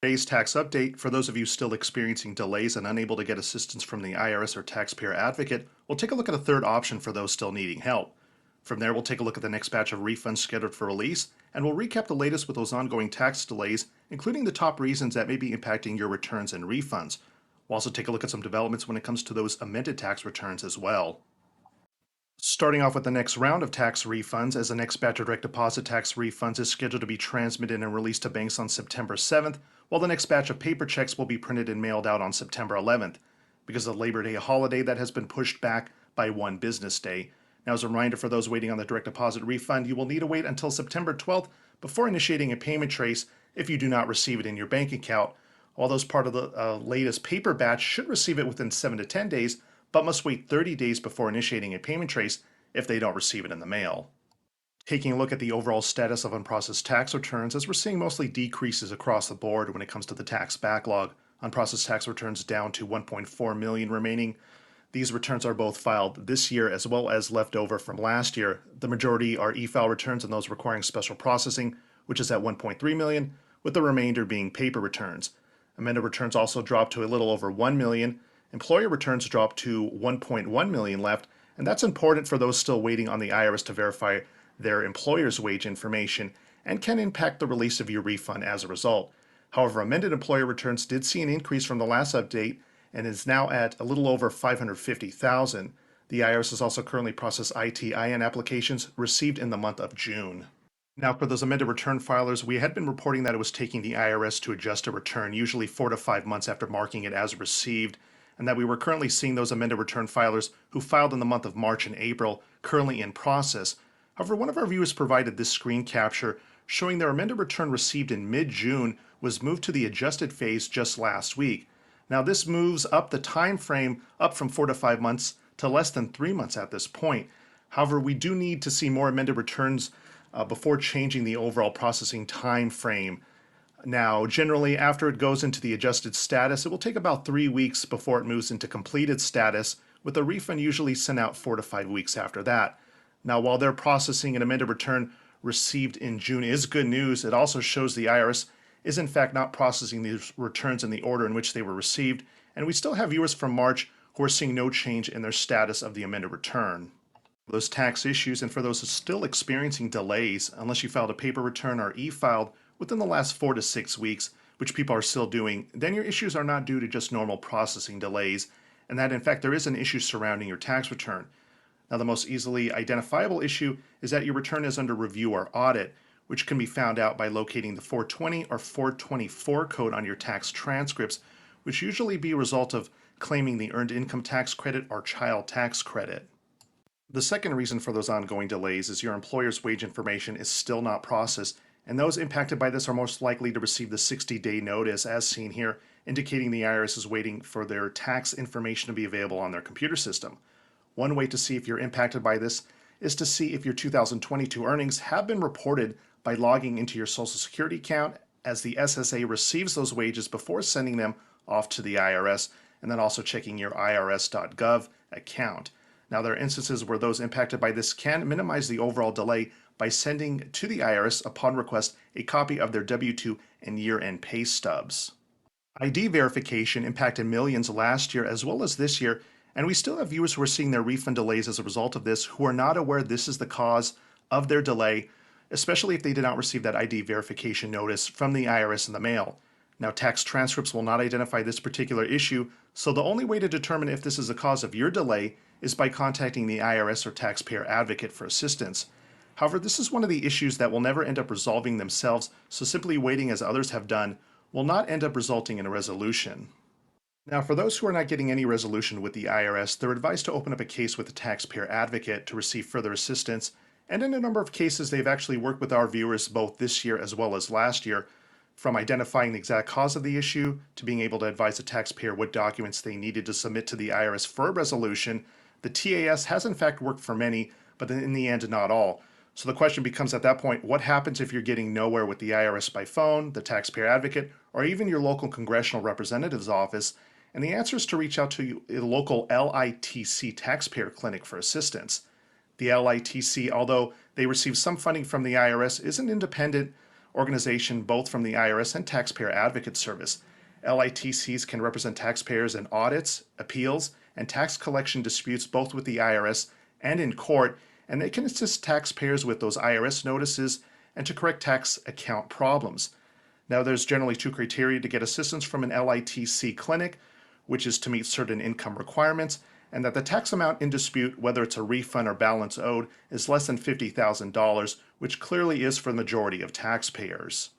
Today's tax update, for those of you still experiencing delays and unable to get assistance from the IRS or taxpayer advocate, we'll take a look at a third option for those still needing help. From there, we'll take a look at the next batch of refunds scheduled for release, and we'll recap the latest with those ongoing tax delays, including the top reasons that may be impacting your returns and refunds. We'll also take a look at some developments when it comes to those amended tax returns as well. Starting off with the next round of tax refunds, as the next batch of direct deposit tax refunds is scheduled to be transmitted and released to banks on September 7th, while the next batch of paper checks will be printed and mailed out on September 11th. Because of the Labor Day holiday, that has been pushed back by one business day. Now, as a reminder for those waiting on the direct deposit refund, you will need to wait until September 12th before initiating a payment trace if you do not receive it in your bank account. While those part of the latest paper batch should receive it within 7 to 10 days, but must wait 30 days before initiating a payment trace if they don't receive it in the mail. Taking a look at the overall status of unprocessed tax returns, as we're seeing mostly decreases across the board when it comes to the tax backlog. Unprocessed tax returns down to 1.4 million remaining. These returns are both filed this year as well as left over from last year. The majority are e-file returns and those requiring special processing, which is at 1.3 million, with the remainder being paper returns. Amended returns also dropped to a little over 1 million. Employer returns dropped to 1.1 million left, and that's important for those still waiting on the IRS to verify their employer's wage information and can impact the release of your refund as a result. However, amended employer returns did see an increase from the last update and is now at a little over 550,000. The IRS has also currently processed ITIN applications received in the month of June. Now, for those amended return filers, we had been reporting that it was taking the IRS to adjust a return, usually 4 to 5 months after marking it as received, and that we were currently seeing those amended return filers who filed in the month of March and April currently in process. However, one of our viewers provided this screen capture showing their amended return received in mid-June was moved to the adjusted phase just last week. Now, this moves up the time frame up from 4 to 5 months to less than 3 months at this point. However, we do need to see more amended returns before changing the overall processing time frame. Now, generally, after it goes into the adjusted status, it will take about 3 weeks before it moves into completed status, with a refund usually sent out 4 to 5 weeks after that. Now, while their processing an amended return received in June is good news, it also shows the IRS is in fact not processing these returns in the order in which they were received, and we still have viewers from March who are seeing no change in their status of the amended return. Those tax issues, and for those still experiencing delays, unless you filed a paper return or e-filed within the last 4 to 6 weeks, which people are still doing, then your issues are not due to just normal processing delays, and that in fact there is an issue surrounding your tax return. Now, the most easily identifiable issue is that your return is under review or audit, which can be found out by locating the 420 or 424 code on your tax transcripts, which usually be a result of claiming the earned income tax credit or child tax credit. The second reason for those ongoing delays is your employer's wage information is still not processed, and those impacted by this are most likely to receive the 60-day notice as seen here, indicating the IRS is waiting for their tax information to be available on their computer system. One way to see if you're impacted by this is to see if your 2022 earnings have been reported by logging into your Social Security account, as the SSA receives those wages before sending them off to the IRS, and then also checking your irs.gov account. Now, there are instances where those impacted by this can minimize the overall delay by sending to the IRS upon request a copy of their W-2 and year-end pay stubs. ID verification impacted millions last year as well as this year, and we still have viewers who are seeing their refund delays as a result of this who are not aware this is the cause of their delay, especially if they did not receive that ID verification notice from the IRS in the mail. Now, tax transcripts will not identify this particular issue, so the only way to determine if this is the cause of your delay is by contacting the IRS or taxpayer advocate for assistance. However, this is one of the issues that will never end up resolving themselves, so simply waiting as others have done will not end up resulting in a resolution. Now, for those who are not getting any resolution with the IRS, they're advised to open up a case with the taxpayer advocate to receive further assistance, and in a number of cases they've actually worked with our viewers both this year as well as last year, from identifying the exact cause of the issue to being able to advise the taxpayer what documents they needed to submit to the IRS for a resolution. The TAS has in fact worked for many, but in the end not all. So the question becomes at that point, what happens if you're getting nowhere with the IRS by phone, the taxpayer advocate, or even your local congressional representative's office? And the answer is to reach out to a local LITC taxpayer clinic for assistance. The LITC, although they receive some funding from the IRS, is an independent organization both from the IRS and Taxpayer Advocate Service. LITCs can represent taxpayers in audits, appeals, and tax collection disputes both with the IRS and in court, and they can assist taxpayers with those IRS notices and to correct tax account problems. Now, there's generally two criteria to get assistance from an LITC clinic, which is to meet certain income requirements, and that the tax amount in dispute, whether it's a refund or balance owed, is less than $50,000, which clearly is for the majority of taxpayers.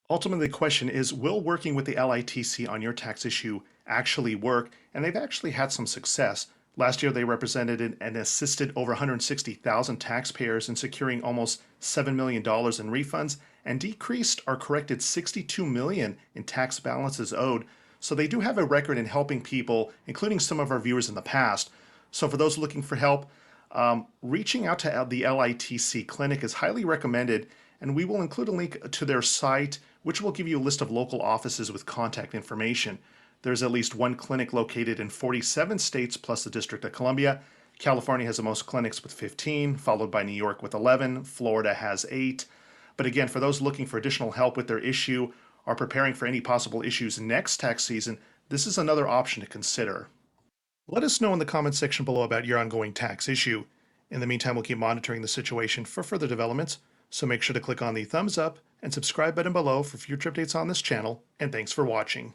Ultimately, the question is, will working with the LITC on your tax issue actually work? And they've actually had some success. Last year, they represented and assisted over 160,000 taxpayers in securing almost $7 million in refunds and decreased or corrected 62 million in tax balances owed. So they do have a record in helping people, including some of our viewers in the past. So for those looking for help, reaching out to the LITC clinic is highly recommended, and we will include a link to their site, which will give you a list of local offices with contact information. There's at least one clinic located in 47 states plus the District of Columbia. California has the most clinics with 15, followed by New York with 11. Florida has 8. But again, for those looking for additional help with their issue or preparing for any possible issues next tax season, this is another option to consider. Let us know in the comments section below about your ongoing tax issue. In the meantime, we'll keep monitoring the situation for further developments, so make sure to click on the thumbs up and subscribe button below for future updates on this channel, and thanks for watching.